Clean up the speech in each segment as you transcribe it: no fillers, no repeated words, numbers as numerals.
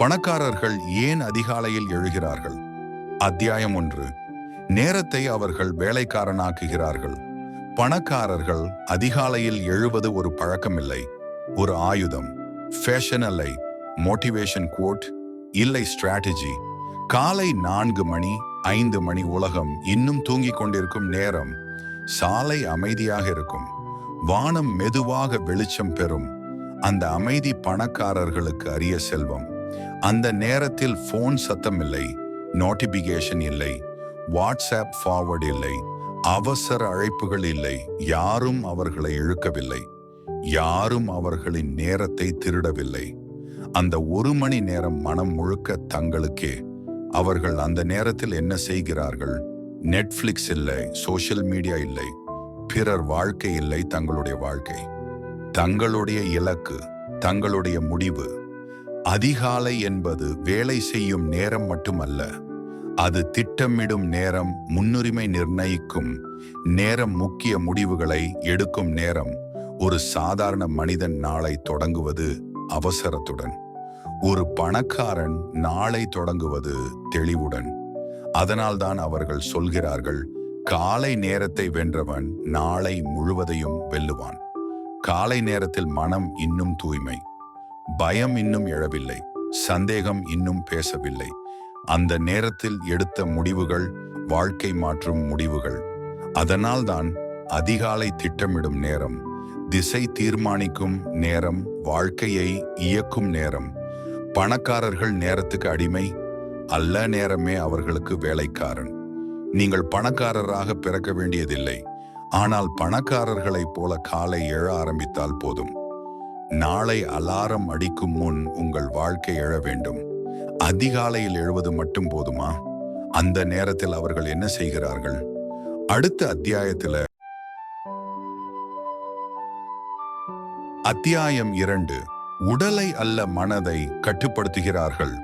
பணக்காரர்கள் ஏன் அதிகாலையில் எழுகிறார்கள்? அத்தியாயம் 1. நேரத்தை அவர்கள் வேலைக்காரனாக்குகிறார்கள். பணக்காரர்கள் அதிகாலையில் எழுவது ஒரு பழக்கமில்லை, ஒரு ஆயுதம். ஃபேஷன் அல்லை, மோட்டிவேஷன் கோட் இல்லை, ஸ்ட்ராட்டஜி. காலை 4 மணி 5 மணி உலகம் இன்னும் தூங்கிக் கொண்டிருக்கும் நேரம். சாலை அமைதியாக இருக்கும், வானம் மெதுவாக வெளிச்சம் பெறும். அந்த அமைதி பணக்காரர்களுக்கு அரிய செல்வம். அந்த நேரத்தில் போன் சத்தம் இல்லை, நோட்டிபிகேஷன் இல்லை, வாட்ஸ்அப் ஃபார்வர்ட் இல்லை, அவசர அழைப்புகள் இல்லை. யாரும் அவர்களை இழுக்கவில்லை, யாரும் அவர்களின் நேரத்தை திருடவில்லை. அந்த 1 மணி நேரம் மனம் முழுக்க தங்களுக்கே. அவர்கள் அந்த நேரத்தில் என்ன செய்கிறார்கள்? நெட்ஃபிளிக்ஸ் இல்லை, சோஷியல் மீடியா இல்லை, பிறர் வாழ்க்கை இல்லை, தங்களுடைய வாழ்க்கை, தங்களுடைய இலக்கு, தங்களுடைய முடிவு. அதிகாலை என்பது வேலை செய்யும் நேரம் மட்டுமல்ல, அது திட்டமிடும் நேரம், முன்னுரிமை நிர்ணயிக்கும் நேரம், முக்கிய முடிவுகளை எடுக்கும் நேரம். ஒரு சாதாரண மனிதன் நாளை தொடங்குவது அவசரத்துடன், ஒரு பணக்காரன் நாளை தொடங்குவது தெளிவுடன். அதனால்தான் அவர்கள் சொல்கிறார்கள், காலை நேரத்தை வென்றவன் நாளை முழுவதையும் வெல்லுவான். காலை நேரத்தில் மனம் இன்னும் தூய்மை, பயம் இன்னும் எழவில்லை, சந்தேகம் இன்னும் பேசவில்லை. அந்த நேரத்தில் எடுத்த முடிவுகள் வாழ்க்கை மாற்றும் முடிவுகள். அதனால்தான் அதிகாலை திட்டமிடும் நேரம், திசை தீர்மானிக்கும் நேரம், வாழ்க்கையை இயக்கும் நேரம். பணக்காரர்கள் நேரத்துக்கு அடிமை அல்ல, நேரமே அவர்களுக்கு வேலைக்காரன். நீங்கள் பணக்காரராக பிறக்க வேண்டியதில்லை, ஆனால் பணக்காரர்களைப் போல காலை எழ ஆரம்பித்தால் போதும். நாளை அலாரம் அடிக்கும் முன் உங்கள் வாழ்க்கை எழ வேண்டும். அதிகாலையில் எழுவது மட்டும் போதுமா? அந்த நேரத்தில் அவர்கள் என்ன செய்கிறார்கள்? அடுத்த அத்தியாயத்தில் அத்தியாயம் 2, உடலை அல்ல மனதை கட்டுப்படுத்துகிறார்கள்.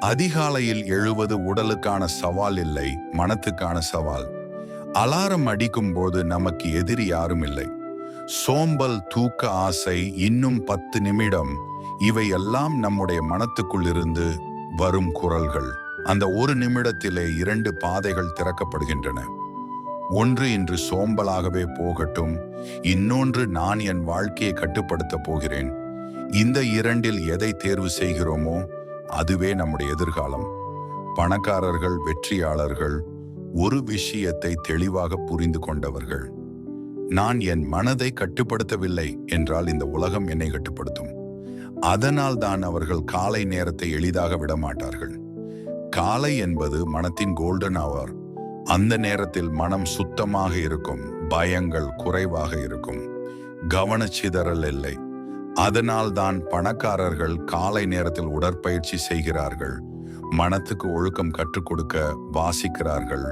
அதிகாலையில் எழுவது உடலுக்கான சவால் இல்லை, மனத்துக்கான சவால். அலாரம் அடிக்கும் போது நமக்கு எதிரி யாரும் இல்லை. சோம்பல், தூக்க ஆசை, இன்னும் 10 நிமிடம், இவையெல்லாம் நம்முடைய மனத்துக்குள் இருந்து வரும் குரல்கள். அந்த 1 நிமிடத்திலே 2 பாதைகள் திறக்கப்படுகின்றன. ஒன்று, இன்று சோம்பலாகவே போகட்டும். இன்னொன்று, நான் என் வாழ்க்கையை கட்டுப்படுத்த போகிறேன். இந்த 2இல் எதை தேர்வு செய்கிறோமோ அதுவே நம்முடைய எதிர்காலம். பணக்காரர்கள், வெற்றியாளர்கள் ஒரு விஷயத்தை தெளிவாக புரிந்து கொண்டவர்கள். நான் என் மனதை கட்டுப்படுத்தவில்லை என்றால் இந்த உலகம் என்னை கட்டுப்படுத்தும். அதனால் தான் அவர்கள் காலை நேரத்தை எளிதாக விடமாட்டார்கள். காலை என்பது மனத்தின் கோல்டன் அவர். அந்த நேரத்தில் மனம் சுத்தமாக இருக்கும், பயங்கள் குறைவாக இருக்கும், கவனச்சிதறல் இல்லை. அதனால் தான் பணக்காரர்கள் காலை நேரத்தில் உடற்பயிற்சி செய்கிறார்கள், மனத்துக்கு ஒழுக்கம் கற்றுக் கொடுக்க வாசிக்கிறார்கள்,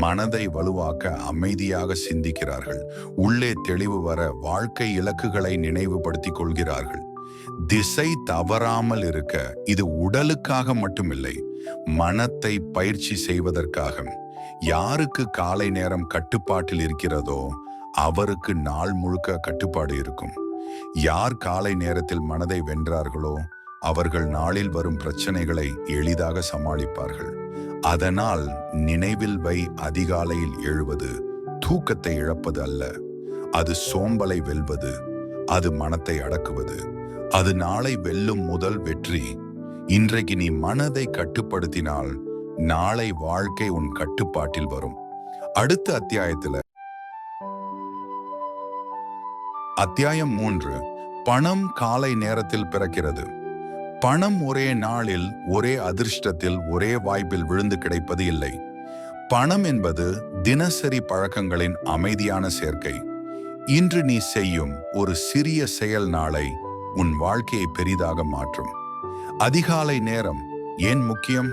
மனதை வலுவாக்க அமைதியாக சிந்திக்கிறார்கள், உள்ளே தெளிவு வர வாழ்க்கை இலக்குகளை நினைவுபடுத்திக் கொள்கிறார்கள். திசை தவறாமல் இருக்க இது உடலுக்காக மட்டுமில்லை, மனத்தை பயிற்சி செய்வதற்காக. யாருக்கு காலை நேரம் கட்டுப்பாட்டில் இருக்கிறதோ அவருக்கு நாள் முழுக்க கட்டுப்பாடு இருக்கும். யார் காலை நேரத்தில் மனதை வென்றார்களோ அவர்கள் நாளில் வரும் பிரச்சனைகளை எளிதாக சமாளிப்பார்கள். அதனால் நினைவில் வை, அதிகாலையில் எழுவது தூக்கத்தை இழப்பது அல்ல, அது சோம்பலை வெல்வது, அது மனத்தை அடக்குவது, அது நாளை வெல்லும் முதல் வெற்றி. இன்றைக்கு நீ மனதை கட்டுப்படுத்தினால் நாளை வாழ்க்கை உன் கட்டுப்பாட்டில் வரும். அடுத்த அத்தியாயத்தில் அத்தியாயம் 3, பணம் காலை நேரத்தில் பிறக்கிறது. பணம் ஒரே நாளில், ஒரே அதிர்ஷ்டத்தில், ஒரே வாய்ப்பில் விழுந்து கிடைப்பது இல்லை. பணம் என்பது தினசரி பழக்கங்களின் அமைதியான சேர்க்கை. இன்று நீ செய்யும் ஒரு சிறிய செயல் நாளை உன் வாழ்க்கையை பெரிதாக மாற்றும். அதிகாலை நேரம் ஏன் முக்கியம்?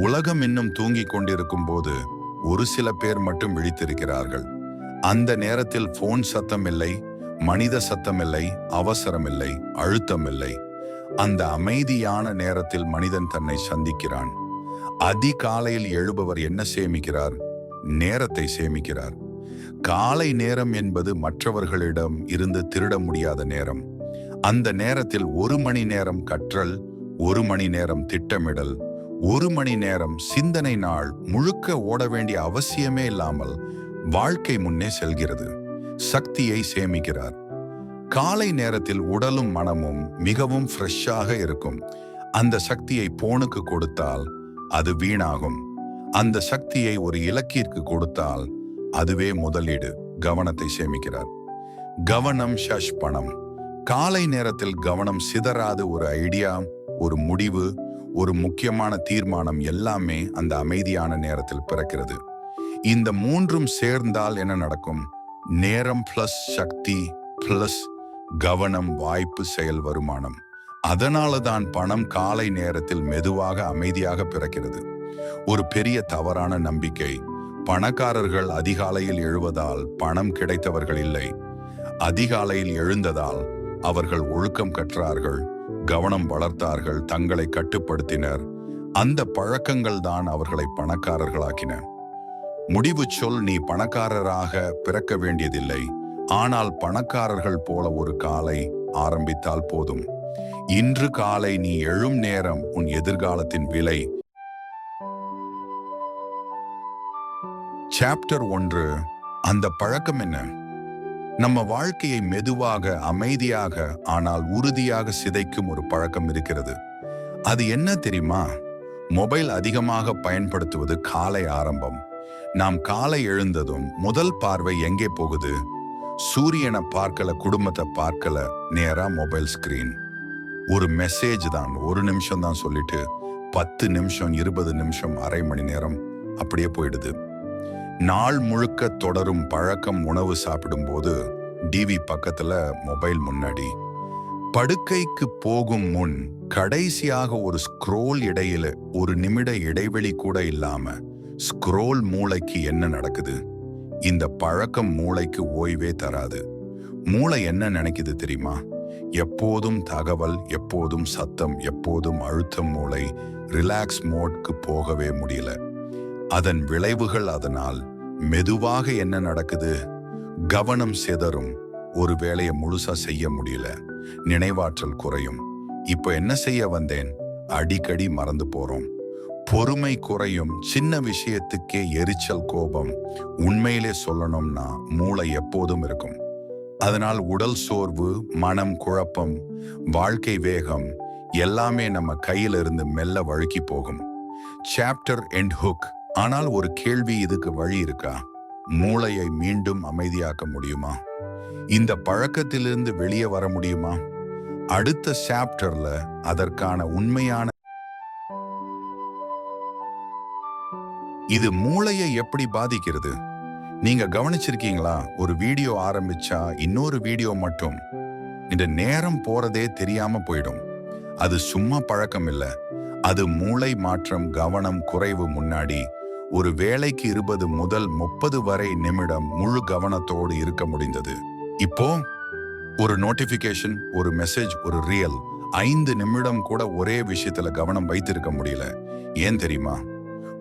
உலகம் இன்னும் தூங்கிக் கொண்டிருக்கும் போது ஒரு சில பேர் மட்டும் விழித்திருக்கிறார்கள். அந்த நேரத்தில் போன் சத்தம் இல்லை, மனித சத்தம் இல்லை, அவசரம் இல்லை, அழுத்தம் இல்லை. அந்த அமைதியான நேரத்தில் மனிதன் தன்னை சந்திக்கிறான். அதிகாலையில் எழுபவர் என்ன சேமிக்கிறார்? நேரத்தை சேமிக்கிறார். காலை நேரம் என்பது மற்றவர்களிடம் இருந்து திருட முடியாத நேரம். அந்த நேரத்தில் 1 மணி நேரம் கற்றல், 1 மணி நேரம் திட்டமிடல், 1 மணி நேரம் சிந்தனை நாள் முழுக்க ஓட வேண்டிய அவசியமே இல்லாமல் வாழ்க்கை முன்னே செல்கிறது. சக்தியை சேமிக்கிறார். காலை நேரத்தில் உடலும் மனமும் மிகவும் ஃப்ரெஷ்ஷாக இருக்கும். அந்த சக்தியை போனுக்கு கொடுத்தால் அது வீணாகும். அந்த சக்தியை ஒரு இலக்கிற்கு கொடுத்தால் அதுவே முதலீடு. கவனத்தை சேமிக்கிறார். கவனம் பணம். காலை நேரத்தில் கவனம் சிதறாது. ஒரு ஐடியா, ஒரு முடிவு, ஒரு முக்கியமான தீர்மானம் எல்லாமே அந்த அமைதியான நேரத்தில் பிறக்கிறது. இந்த மூன்றும் சேர்ந்தால் என்ன நடக்கும்? நேரம் பிளஸ் சக்தி பிளஸ் கவனம், வாய்ப்பு, செயல், வருமானம். அதனால தான் பணம் காலை நேரத்தில் மெதுவாக அமைதியாக பிறக்கிறது. ஒரு பெரிய தவறான நம்பிக்கை, பணக்காரர்கள் அதிகாலையில் எழுவதால் பணம் கிடைத்தவர்கள் இல்லை. அதிகாலையில் எழுந்ததால் அவர்கள் ஒழுக்கம் கற்றார்கள், கவனம் வளர்த்தார்கள், தங்களை கட்டுப்படுத்தினர். அந்த பழக்கங்கள் தான் அவர்களை பணக்காரர்களாக்கின. முடிவு சொல், நீ பணக்காரராக பிறக்க வேண்டியதில்லை, ஆனால் பணக்காரர்கள் போல ஒரு காலை ஆரம்பித்தால் போதும். இன்று காலை நீ எழும் நேரம் உன் எதிர்காலத்தின் விலை. சாப்டர் 1. அந்த பழக்கம் என்ன? நம்ம வாழ்க்கையை மெதுவாக, அமைதியாக, ஆனால் உறுதியாக சிதைக்கும் ஒரு பழக்கம் இருக்கிறது. அது என்ன தெரியுமா? மொபைல் அதிகமாக பயன்படுத்துவது. காலை ஆரம்பம். நாம் காலை எழுந்ததும் முதல் பார்வை எங்கே போகுது? சூரியனை பார்க்கல, குடும்பத்தை பார்க்கல, நேரா மொபைல் ஸ்கிரீன். ஒரு மெசேஜ் தான், 1 நிமிஷம் தான் சொல்லிட்டு 10 நிமிஷம், 20 நிமிஷம், அரை மணி நேரம் அப்படியே போயிடுது. நாள் முழுக்க தொடரும் பழக்கம். உணவு சாப்பிடும்போது டிவி பக்கத்துல, மொபைல் முன்னாடி. படுக்கைக்கு போகும் முன் கடைசியாக ஒரு ஸ்க்ரோல். இடையில 1 நிமிட இடைவெளி கூட இல்லாம ஸ்க்ரோல். மூளைக்கு என்ன நடக்குது? இந்த பழக்கம் மூளைக்கு ஓய்வே தராது. மூளை என்ன நினைக்குது தெரியுமா? எப்போதும் தகவல், எப்போதும் சத்தம், எப்போதும் அழுத்தம். மூளை ரிலாக்ஸ் மோட்க்கு போகவே முடியல. அதன் விளைவுகள். அதனால் மெதுவாக என்ன நடக்குது? கவனம் சிதறும். ஒரு வேலையை முழுசா செய்ய முடியல. நினைவாற்றல் குறையும். இப்ப என்ன செய்ய வந்தேன்? அடிக்கடி மறந்து போறோம். பொறுமை குறையும். சின்ன விஷயத்துக்கே எரிச்சல், கோபம். உண்மையிலே சொல்லணும்னா மூளை எப்போதும் இருக்கும். அதனால் உடல் சோர்வு, மனம் குழப்பம், வாழ்க்கை வேகம் எல்லாமே நம்ம கையிலிருந்து மெல்ல வழுக்கி போகும். Chapter end hook. ஆனால் ஒரு கேள்வி, இதுக்கு வழி இருக்கா? மூளையை மீண்டும் அமைதியாக்க முடியுமா? இந்த பழக்கத்திலிருந்து வெளியே வர முடியுமா? அடுத்த சாப்டர்ல அதற்கான உண்மையான. இது மூளையை எப்படி பாதிக்கிறது? நீங்க கவனிச்சிருக்கீங்களா? ஒரு வீடியோ ஆரம்பிச்சா இன்னொரு வீடியோ மட்டும். இந்த நேரம் போறதே தெரியாம போயிடும். அது சும்மா பழக்கம் இல்ல. அது மூளை மாற்றம். கவனம் குறைவு. முன்னாடி ஒரு வேளைக்கு 20 முதல் 30 வரை நிமிடம் முழு கவனத்தோடு இருக்க முடிந்தது. இப்போ ஒரு நோட்டிபிகேஷன், ஒரு மெசேஜ், ஒரு ரீல், 5 நிமிடம் கூட ஒரே விஷயத்துல கவனம் வைத்திருக்க முடியல. ஏன் தெரியுமா?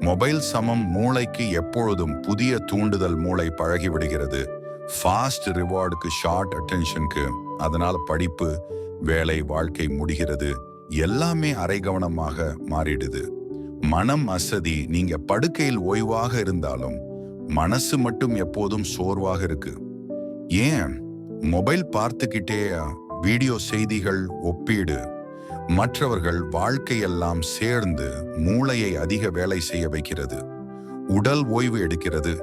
மொபைல் சமம். மூளைக்கு எப்பொழுதும் புதிய தூண்டுதல். மூளை பழகி விடுகிறது ஃபாஸ்ட் ரிவார்டுக்கு, ஷார்ட் அட்டென்ஷனுக்கு. அதனால படிப்பு, வேலை, வாழ்க்கை முடிகிறது. எல்லாமே அரை கவனமாக மாறிடுது. மனம் அசதி. நீங்க படுக்கையில் ஓய்வாக இருந்தாலும் மனசு மட்டும் எப்போதும் சோர்வாக இருக்கு. ஏன்? மொபைல் பார்த்துக்கிட்டே வீடியோ, செய்திகள், ஒப்பீடு, மற்றவர்கள் வாழ்க்கையெல்லாம் சேர்ந்து மூளையை அதிக வேலை செய்ய வைக்கிறது. உடல் ஓய்வு எடுக்கிறது,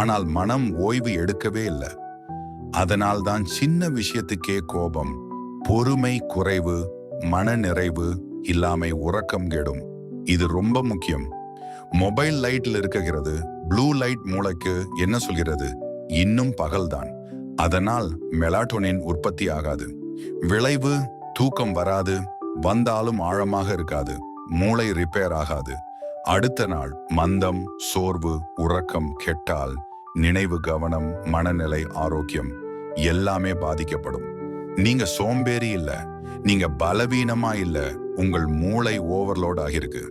ஆனால் மனம் ஓய்வு எடுக்கவே இல்லை. அதனால்தான் சின்ன விஷயத்துக்கே கோபம், பொறுமை குறைவு, மன நிறைவு இல்லாமை, உறக்கம் கெடும். இது ரொம்ப முக்கியம். மொபைல் லைட்ல இருக்கிறது ப்ளூ லைட் மூளைக்கு என்ன சொல்கிறது? இன்னும் பகல்தான். அதனால் மெலாட்டோனின் உற்பத்தி ஆகாது. விளைவு, தூக்கம் வராது. வந்தாலும் ஆழமாக இருக்காது. மூளை ரிப்பேர் ஆகாது. அடுத்த நாள் மந்தம், சோர்வு, உறக்கம் கெட்டால் நினைவு, கவனம், மனநிலை, ஆரோக்கியம் எல்லாமே பாதிக்கப்படும். நீங்க சோம்பேறி இல்ல, நீங்க பலவீனமா இல்ல, உங்கள் மூளை ஓவர்லோட் ஆகிருக்கு.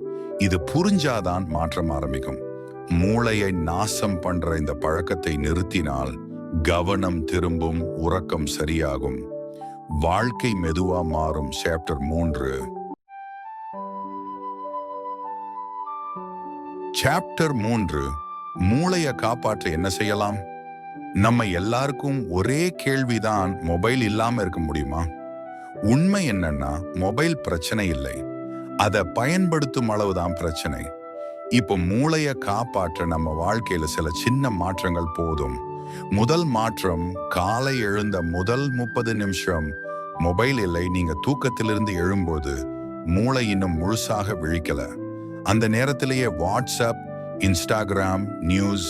இது புரிஞ்சாதான் மாற்றம் ஆரம்பிக்கும். மூளையை நாசம் பண்ற இந்த பழக்கத்தை நிறுத்தினால் கவனம் திரும்பும், உறக்கம் சரியாகும், வாழ்க்கை மெதுவா மாறும். சாப்டர் 3. சாப்டர் 3. மூளையை காப்பாற்ற என்ன செய்யலாம்? நம்ம எல்லாருக்கும் ஒரே கேள்விதான், மொபைல் இல்லாம இருக்க முடியுமா? உண்மை என்னன்னா, மொபைல் பிரச்சனை இல்லை, அதை பயன்படுத்தும் அளவுதான் பிரச்சனை. இப்போ மூளையை காப்பாற்ற நம்ம வாழ்க்கையில சில சின்ன மாற்றங்கள் போதும். முதல் மாற்றம், காலை எழுந்த முதல் 30 நிமிஷம் மொபைல் இல்லை. நீங்க தூக்கத்திலிருந்து எழும்போது மூளை இன்னும் முழுசாக விழிக்கல. அந்த நேரத்திலேயே வாட்ஸ்அப், இன்ஸ்டாகிராம், நியூஸ்,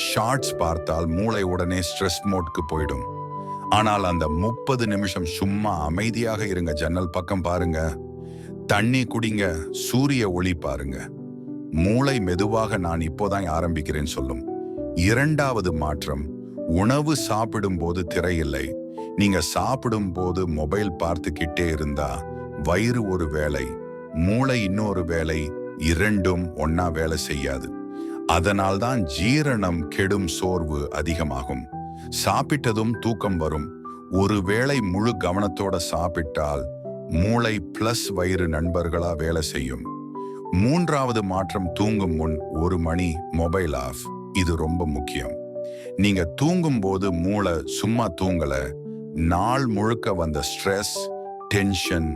ஷார்ட்ஸ் பார்த்தால் மூளை உடனே ஸ்ட்ரெஸ் மோட்க்கு போயிடும். ஆனால் அந்த 30 நிமிஷம் சும்மா அமைதியாக இருங்க, ஜன்னல் பக்கம் பாருங்க, தண்ணி குடிங்க, சூரிய ஒளி பாருங்க. மூளை மெதுவாக நான் இப்போதான் ஆரம்பிக்கிறேன் சொல்லும். இரண்டாவது மாற்றம், உணவு சாப்பிடும் போது திரையில்லை. நீங்க சாப்பிடும் போது மொபைல் பார்த்துக்கிட்டே இருந்தா வயிறு ஒரு வேலை, மூளை இன்னொரு வேலை, இரண்டும் ஒன்னா வேலை செய்யாது. அதனால்தான் ஜீரணம் கெடும், சோர்வு அதிகமாகும், சாப்பிட்டதும் தூக்கம் வரும். ஒருவேளை முழு கவனத்தோட சாப்பிட்டால் மூளை பிளஸ் வயிறு நண்பர்களா வேலை செய்யும். மூன்றாவது மாற்றம், தூங்கும் முன் 1 மணி மொபைல் ஆஃப். இது ரொம்ப முக்கியம். நீங்க தூங்கும் போது மூளை சும்மா தூங்கல. நாள் முழுக்க வந்த ஸ்ட்ரெஸ், டென்ஷன்,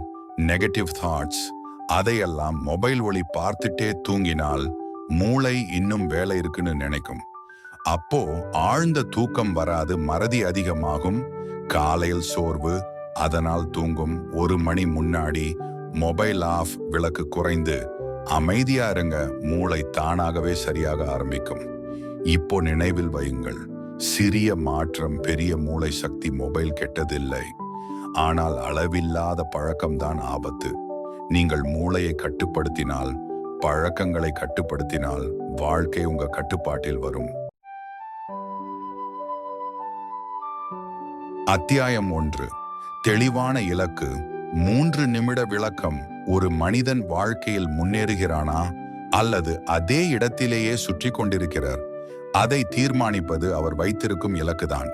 நெகட்டிவ் தாட்ஸ் அதையெல்லாம் மொபைல் ஒளி பார்த்துட்டே தூங்கினால் மூளை இன்னும் வேலை இருக்குன்னு நினைக்கும். அப்போ ஆழ்ந்த தூக்கம் வராது, மறதி அதிகமாகும், காலையில் சோர்வு. அதனால் தூங்கும் 1 மணி முன்னாடி மொபைல் ஆஃப், விளக்கு குறைந்து அமைதியா இருங்க, மூளை தானாகவே சரியாக ஆரம்பிக்கும். இப்போ நினைவில் வையுங்கள், சிறிய மாற்றம் பெரிய மூளை சக்தி. மொபைல் கெட்டதில்லை, ஆனால் அளவில்லாத பழக்கம்தான் ஆபத்து. நீங்கள் மூளையை கட்டுப்படுத்தினால், பழக்கங்களை கட்டுப்படுத்தினால் வாழ்க்கை உங்க கட்டுப்பாட்டில் வரும். அத்தியாயம் 1. தெளிவான இலக்கு. 3 நிமிட விளக்கம். ஒரு மனிதன் வாழ்க்கையில் முன்னேறுகிறானா அல்லது அதே இடத்திலேயே சுற்றி கொண்டிருக்கிறார்? அதை தீர்மானிப்பது அவர் வைத்திருக்கும் இலக்குதான்.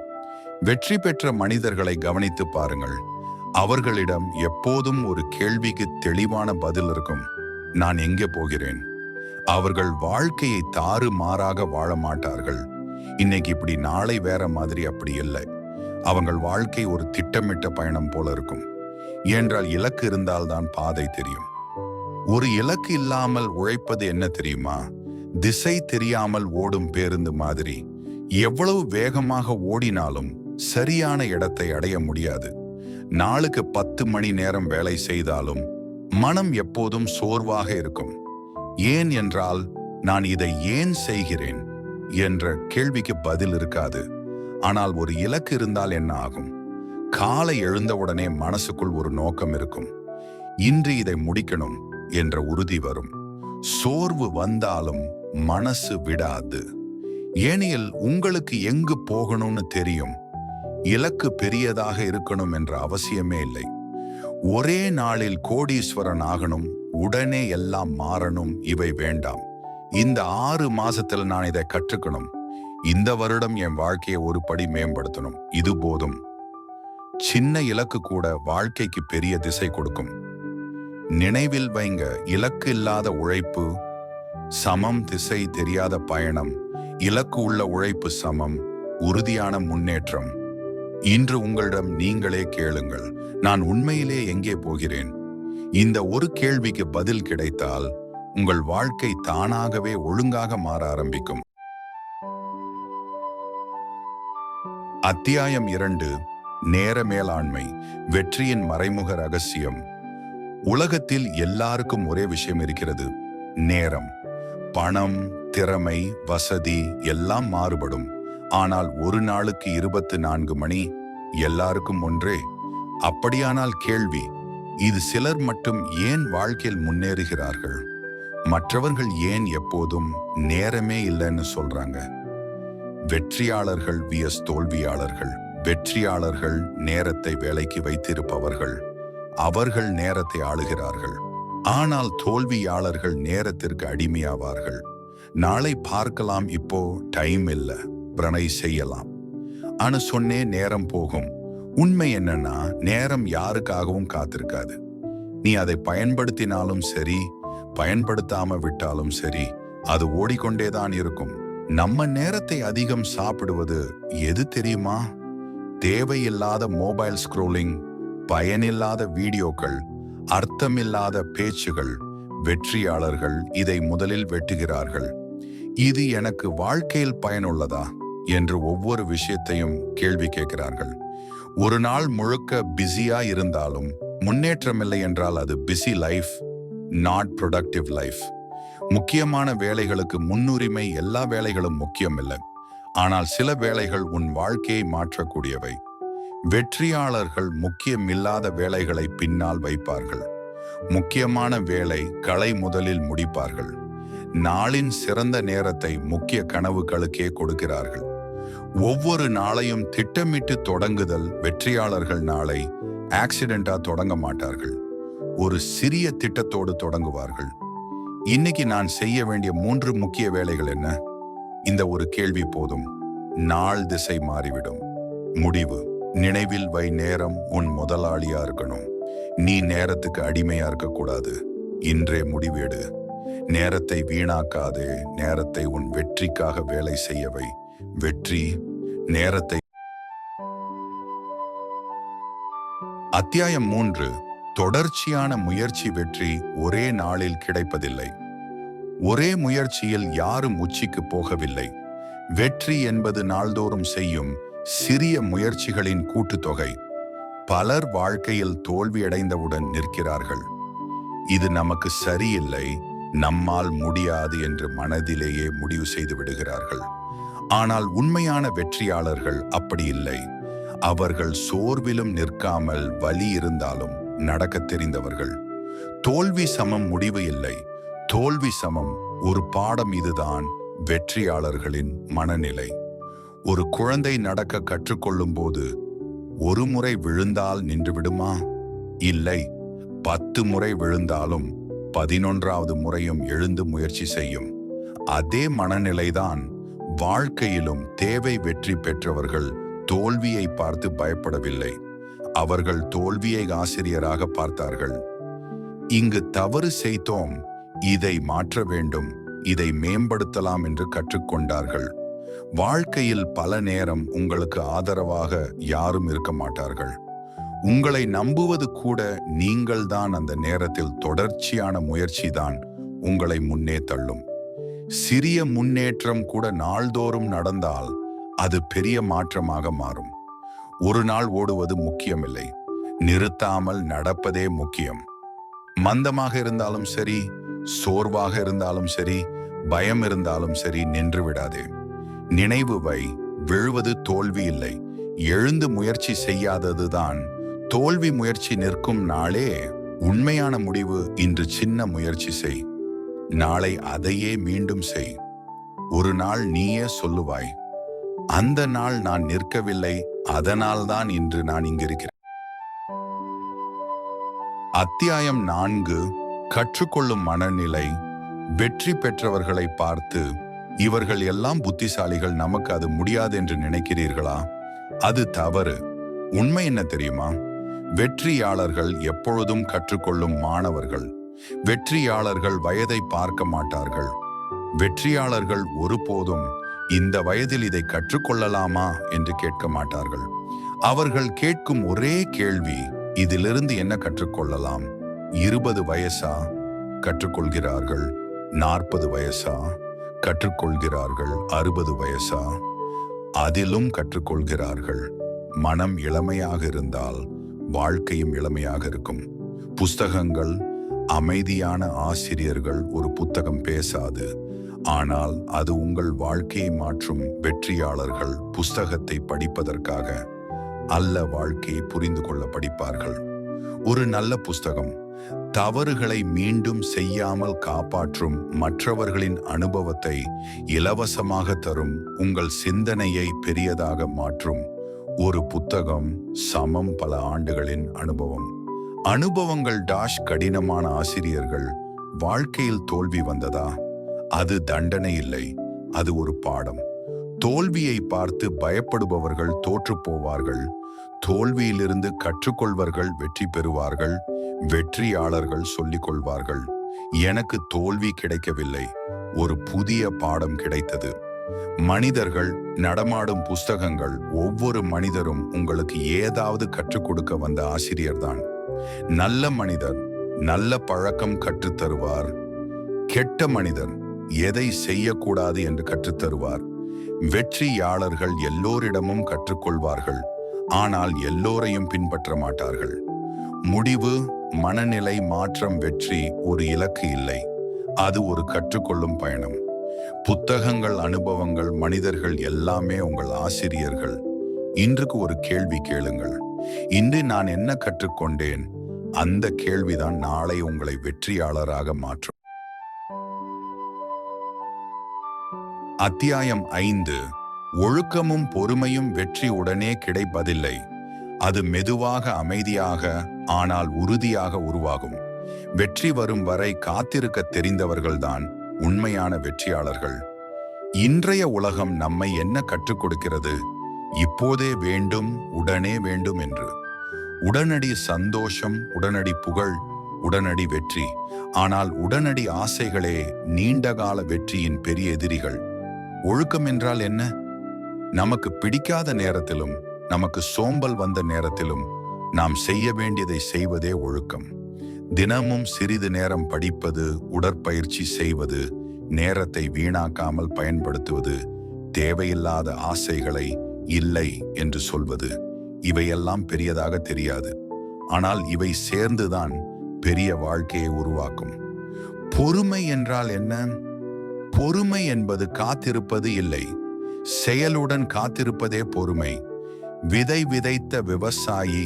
வெற்றி பெற்ற மனிதர்களை கவனித்து பாருங்கள். அவர்களிடம் எப்போதும் ஒரு கேள்விக்கு தெளிவான பதில் இருக்கும். நான் எங்கே போகிறேன்? அவர்கள் வாழ்க்கையை தாறுமாறாக வாழ மாட்டார்கள். இன்னைக்கு இப்படி, நாளை வேற மாதிரி. அப்படி இல்லை. அவங்கள் வாழ்க்கை ஒரு திட்டமிட்ட பயணம் போல இருக்கும். ஏனென்றால் இலக்கு இருந்தால்தான் பாதை தெரியும். ஒரு இலக்கு இல்லாமல் உழைப்பது என்ன தெரியுமா? திசை தெரியாமல் ஓடும் பேருந்து மாதிரி. எவ்வளவு வேகமாக ஓடினாலும் சரியான இடத்தை அடைய முடியாது. நாளுக்கு 10 மணி நேரம் வேலை செய்தாலும் மனம் எப்போதும் சோர்வாக இருக்கும். ஏன் என்றால், நான் இதை ஏன் செய்கிறேன் என்ற கேள்விக்கு பதில் இருக்காது. ஆனால் ஒரு இலக்கு இருந்தால் என்ன ஆகும்? காலை எழுந்தவுடனே மனசுக்குள் ஒரு நோக்கம் இருக்கும். இன்று இதை முடிக்கணும் என்ற உறுதி வரும். சோர்வு வந்தாலும் மனசு விடாது. ஏனில் உங்களுக்கு எங்கு போகணும்னு தெரியும். இலக்கு பெரியதாக இருக்கணும் என்ற அவசியமே இல்லை. ஒரே நாளில் கோடீஸ்வரன் ஆகணும், உடனே எல்லாம் மாறணும், இவை வேண்டாம். இந்த 6 மாசத்துல நான் இதை கற்றுக்கணும். இந்த வருடம் என் வாழ்க்கையை ஒரு படி மேம்படுத்தணும், இது போதும். சின்ன இலக்கு கூட வாழ்க்கைக்கு பெரிய திசை கொடுக்கும். நினைவில் வைங்க, இலக்கு இல்லாத உழைப்பு சமம் திசை தெரியாத பயணம். இலக்கு உள்ள உழைப்பு சமம் உறுதியான முன்னேற்றம். இன்று உங்களிடம் நீங்களே கேளுங்கள், நான் உண்மையிலே எங்கே போகிறேன்? இந்த ஒரு கேள்விக்கு பதில் கிடைத்தால் உங்கள் வாழ்க்கை தானாகவே ஒழுங்காக மாற ஆரம்பிக்கும். அத்தியாயம் 2. நேர மேலாண்மை. வெற்றியின் மறைமுக ரகசியம். உலகத்தில் எல்லாருக்கும் ஒரே விஷயம் இருக்கிறது, நேரம். பணம், திறமை, வசதி எல்லாம் மாறுபடும். ஆனால் ஒரு நாளுக்கு 24 மணி எல்லாருக்கும் ஒன்றே. அப்படியானால் கேள்வி, இது சிலர் மட்டும் ஏன் வாழ்க்கையில் முன்னேறுகிறார்கள்? மற்றவர்கள் ஏன் எப்போதும் நேரமே இல்லைன்னு சொல்றாங்க? வெற்றியாளர்கள் vs தோல்வியாளர்கள். வெற்றியாளர்கள் நேரத்தை வேலைக்கு வைத்திருப்பவர்கள். அவர்கள் நேரத்தை ஆளுகிறார்கள். ஆனால் தோல்வியாளர்கள் நேரத்திற்கு அடிமையாவார்கள். நாளை பார்க்கலாம், இப்போ டைம் இல்லை, பிரணை செய்யலாம். ஆனா சொன்னே நேரம் போகும். உண்மை என்னன்னா, நேரம் யாருக்காகவும் காத்திருக்காது. நீ அதை பயன்படுத்தினாலும் சரி, பயன்படுத்தாம விட்டாலும் சரி, அது ஓடிக்கொண்டேதான் இருக்கும். நம்ம நேரத்தை அதிகம் சாப்பிடுவது எது தெரியுமா? தேவையில்லாத மொபைல் ஸ்க்ரோலிங், பயனில்லாத வீடியோக்கள், அர்த்தமில்லாத பேச்சுகள். வெற்றியாளர்கள் இதை முதலில் வெட்டுகிறார்கள். இது எனக்கு வாழ்க்கையில் பயனுள்ளதா என்று ஒவ்வொரு விஷயத்தையும் கேள்வி கேட்கிறார்கள். ஒரு நாள் முழுக்க பிஸியா இருந்தாலும் முன்னேற்றமில்லை என்றால் அது busy life, not productive life. முக்கியமான வேலைகளுக்கு முன்னுரிமை. எல்லா வேலைகளும் முக்கியமில்லை, ஆனால் சில வேலைகள் உன் வாழ்க்கையை மாற்றக்கூடியவை. வெற்றியாளர்கள் முக்கியமில்லாத வேலைகளை பின்னால் வைப்பார்கள். முக்கியமான வேலை களை முதலில் முடிப்பார்கள். நாளின் சிறந்த நேரத்தை முக்கிய கனவுகளுக்கே கொடுக்கிறார்கள். ஒவ்வொரு நாளையும் திட்டமிட்டு தொடங்குதல். வெற்றியாளர்கள் நாளை ஆக்சிடென்டா தொடங்க மாட்டார்கள், ஒரு சிறிய திட்டத்தோடு தொடங்குவார்கள். இன்னைக்கு நான் செய்ய வேண்டிய 3 முக்கிய வேலைகள் என்ன? இந்த ஒரு கேள்வி போதும், நாள் திசை மாறிவிடும். முடிவு: நினைவில் வை, நேரம் உன் முதலாளியா இருக்கணும். நீ நேரத்துக்கு அடிமையா இருக்கக்கூடாது. இன்றே முடிவெடு. நேரத்தை வீணாக்காதே. நேரத்தை உன் வெற்றிக்காக வேலை செய்யவை. வெற்றி நேரத்தை. அத்தியாயம் 3. தொடர்ச்சியான முயற்சி. வெற்றி ஒரே நாளில் கிடைப்பதில்லை. ஒரே முயற்சியில் யாரும் உச்சிக்கு போகவில்லை. வெற்றி என்பது நாள்தோறும் செய்யும் சிறிய முயற்சிகளின் கூட்டுத்தொகை. பலர் வாழ்க்கையில் தோல்வியடைந்தவுடன் நிற்கிறார்கள். இது நமக்கு சரியில்லை, நம்மால் முடியாது என்று மனதிலேயே முடிவு செய்து விடுகிறார்கள். ஆனால் உண்மையான வெற்றியாளர்கள் அப்படி இல்லை. அவர்கள் சோர்விலும் நிற்காமல் வலி இருந்தாலும் நடக்க தெரிந்தவர்கள். தோல்வி சமம் முடிவு இல்லை, தோல்வி சமம் ஒரு பாடம். இதுதான் வெற்றியாளர்களின் மனநிலை. ஒரு குழந்தை நடக்க கற்றுக்கொள்ளும் போது ஒரு முறை விழுந்தால் நின்று விடுமா? இல்லை, 10 முறை விழுந்தாலும் 11வது முறையும் எழுந்து முயற்சி செய்யும். அதே மனநிலைதான் வாழ்க்கையிலும் தேவை. வெற்றி பெற்றவர்கள் தோல்வியை பார்த்து பயப்படவில்லை, அவர்கள் தோல்வியை ஆசிரியராக பார்த்தார்கள். இங்கு தவறு செய்தோம், இதை மாற்ற வேண்டும், இதை மேம்படுத்தலாம் என்று கற்றுக்கொண்டார்கள். வாழ்க்கையில் பல நேரம் உங்களுக்கு ஆதரவாக யாரும் இருக்க மாட்டார்கள். உங்களை நம்புவது கூட நீங்கள்தான். அந்த நேரத்தில் தொடர்ச்சியான முயற்சி தான் உங்களை முன்னே தள்ளும். சிறிய முன்னேற்றம் கூட நாள்தோறும் நடந்தால் அது பெரிய மாற்றமாக மாறும். ஒரு நாள் ஓடுவது முக்கியமில்லை, நிறுத்தாமல் நடப்பதே முக்கியம். மந்தமாக இருந்தாலும் சரி, சோர்வாக இருந்தாலும் சரி, பயம் இருந்தாலும் சரி, நின்று விடாதே. நினைவு வை, விழுவது தோல்வி இல்லை, எழுந்து முயற்சி செய்யாததுதான் தோல்வி. முயற்சி நிற்கும் நாளே உண்மையான முடிவு. இன்று சின்ன முயற்சி செய், நாளை அதையே மீண்டும் செய். ஒரு நாள் நீயே சொல்லுவாய், அந்த நாள் நான் நிற்கவில்லை, அதனால்தான் இன்று நான் இங்கிருக்கிறேன். அத்தியாயம் 4. கற்றுக்கொள்ளும் மனநிலை. வெற்றி பெற்றவர்களை பார்த்து இவர்கள் எல்லாம் புத்திசாலிகள், நமக்கு அது முடியாது என்று நினைக்கிறீர்களா? அது தவறு. உண்மை என்ன தெரியுமா? வெற்றியாளர்கள் எப்பொழுதும் கற்றுக்கொள்ளும் மாணவர்கள். வெற்றியாளர்கள் வயதை பார்க்க மாட்டார்கள். வெற்றியாளர்கள் ஒருபோதும் இந்த வயதில் இதை கற்றுக்கொள்ளலாமா என்று கேட்க மாட்டார்கள். அவர்கள் கேட்கும் ஒரே கேள்வி, இதிலிருந்து என்ன கற்றுக்கொள்ளலாம்? 20 வயசா? கற்றுக்கொள்கிறார்கள். 40 வயசா? கற்றுக்கொள்கிறார்கள். 60 வயசா? அதிலும் கற்றுக்கொள்கிறார்கள். மனம் இளமையாக இருந்தால் வாழ்க்கையும் இளமையாக இருக்கும். புஸ்தகங்கள், அமைதியான ஆசிரியர்கள். ஒரு புத்தகம் பேசாது, ஆனால் அது உங்கள் வாழ்க்கையை மாற்றும். வெற்றியாளர்கள் புஸ்தகத்தை படிப்பதற்காக அல்ல, வாழ்க்கையை புரிந்து கொள்ள படிப்பார்கள். ஒரு நல்ல புஸ்தகம் தவறுகளை மீண்டும் செய்யாமல் காப்பாற்றும். மற்றவர்களின் அனுபவத்தை இலவசமாக தரும். உங்கள் சிந்தனையை பெரியதாக மாற்றும். ஒரு புத்தகம் சமம் பல ஆண்டுகளின் அனுபவம். அனுபவங்கள் கடினமான ஆசிரியர்கள். வாழ்க்கையில் தோல்வி வந்ததா? அது தண்டனை இல்லை, அது ஒரு பாடம். தோல்வியை பார்த்து பயப்படுபவர்கள் தோற்று போவார்கள். தோல்வியிலிருந்து கற்றுக்கொள்வர்கள் வெற்றி பெறுவார்கள். வெற்றியாளர்கள் சொல்லிக் கொள்வார்கள், எனக்கு தோல்வி கிடைக்கவில்லை, ஒரு புதிய பாடம் கிடைத்தது. மனிதர்கள் நடமாடும் புஸ்தகங்கள். ஒவ்வொரு மனிதரும் உங்களுக்கு ஏதாவது கற்றுக் கொடுக்க வந்த ஆசிரியர்தான். நல்ல மனிதர் நல்ல பழக்கம் கற்றுத்தருவார். கெட்ட மனிதர் எதை செய்யக்கூடாது என்று கற்றுத்தருவார். வெற்றியாளர்கள் எல்லோரிடமும் கற்றுக்கொள்வார்கள், ஆனால் எல்லோரையும் பின்பற்ற மாட்டார்கள். முடிவு, மனநிலை மாற்றம். வெற்றி ஒரு இலக்கு இல்லை, அது ஒரு கற்றுக்கொள்ளும் பயணம். புத்தகங்கள், அனுபவங்கள், மனிதர்கள் எல்லாமே உங்கள் ஆசிரியர்கள். இன்றுக்கு ஒரு கேள்வி கேளுங்கள், இன்று நான் என்ன கற்றுக்கொண்டேன்? அந்த கேள்விதான் நாளை உங்களை வெற்றியாளராக மாற்றும். அத்தியாயம் 5. ஒழுக்கமும் பொறுமையும். வெற்றி உடனே கிடைப்பதில்லை, அது மெதுவாக, அமைதியாக, ஆனால் உறுதியாக உருவாகும். வெற்றி வரும் வரை காத்திருக்க தெரிந்தவர்கள்தான் உண்மையான வெற்றியாளர்கள். இன்றைய உலகம் நம்மை என்ன கற்றுக் கொடுக்கிறது? இப்போதே வேண்டும், உடனே வேண்டும் என்று. உடனடி சந்தோஷம், உடனடி புகழ், உடனடி வெற்றி. ஆனால் உடனடி ஆசைகளே நீண்டகால வெற்றியின் பெரிய எதிரிகள். ஒழுக்கம் என்றால் என்ன? நமக்கு பிடிக்காத நேரத்திலும் நமக்கு சோம்பல் வந்த நேரத்திலும் நாம் செய்ய வேண்டியதை செய்வதே ஒழுக்கம். தினமும் சிறிது நேரம் படிப்பது, உடற்பயிற்சி செய்வது, நேரத்தை வீணாக்காமல் பயன்படுத்துவது, தேவையில்லாத ஆசைகளை இல்லை என்று சொல்வது. இவையெல்லாம் பெரியதாக தெரியாது, ஆனால் இவை சேர்ந்துதான் பெரிய வாழ்க்கையை உருவாக்கும். பொறுமை என்றால் என்ன? பொறுமை என்பது காத்திருப்பது இல்லை, செயலுடன் காத்திருப்பதே பொறுமை. விதை விதைத்த விவசாயி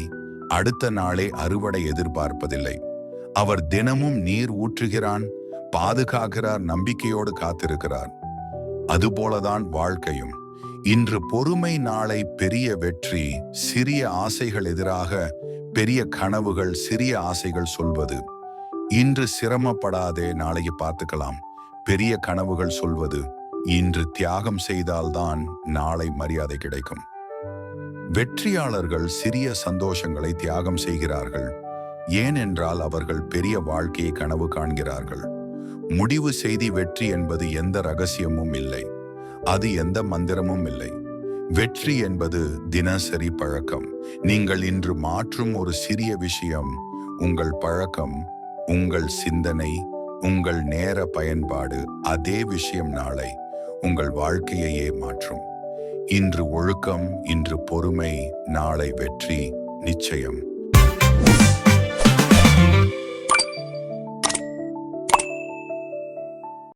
அடுத்த நாளே அறுவடை எதிர்பார்ப்பதில்லை. அவர் தினமும் நீர் ஊற்றுகிறான், பாதுகாக்கிறார், நம்பிக்கையோடு காத்திருக்கிறார். அதுபோலதான் வாழ்க்கையும். இன்று பொறுமை, நாளை பெரிய வெற்றி. சிறிய ஆசைகள் எதிராக பெரிய கனவுகள், சிறிய ஆசைகள் சொல்வது இன்று சிரமப்படாதே, நாளைக்கு பார்த்துக்கலாம். பெரிய கனவுகள் சொல்வது இன்று தியாகம் செய்தால்தான் நாளை மரியாதை கிடைக்கும். வெற்றியாளர்கள் சிறிய சந்தோஷங்களை தியாகம் செய்கிறார்கள், ஏனென்றால் அவர்கள் பெரிய வாழ்க்கையை கனவு காண்கிறார்கள். முடிவு செய்தி. வெற்றி என்பது எந்த ரகசியமும் இல்லை, அது எந்த மந்திரமும் இல்லை. வெற்றி என்பது தினசரி பழக்கம். நீங்கள் இன்று மாற்றும் ஒரு சிறிய விஷயம், உங்கள் பழக்கம், உங்கள் சிந்தனை, உங்கள் நேர பயன்பாடு, அதே விஷயம் நாளை உங்கள் வாழ்க்கையையே மாற்றும். இன்று ஒழுக்கம், இன்று பொறுமை, நாளை வெற்றி நிச்சயம்.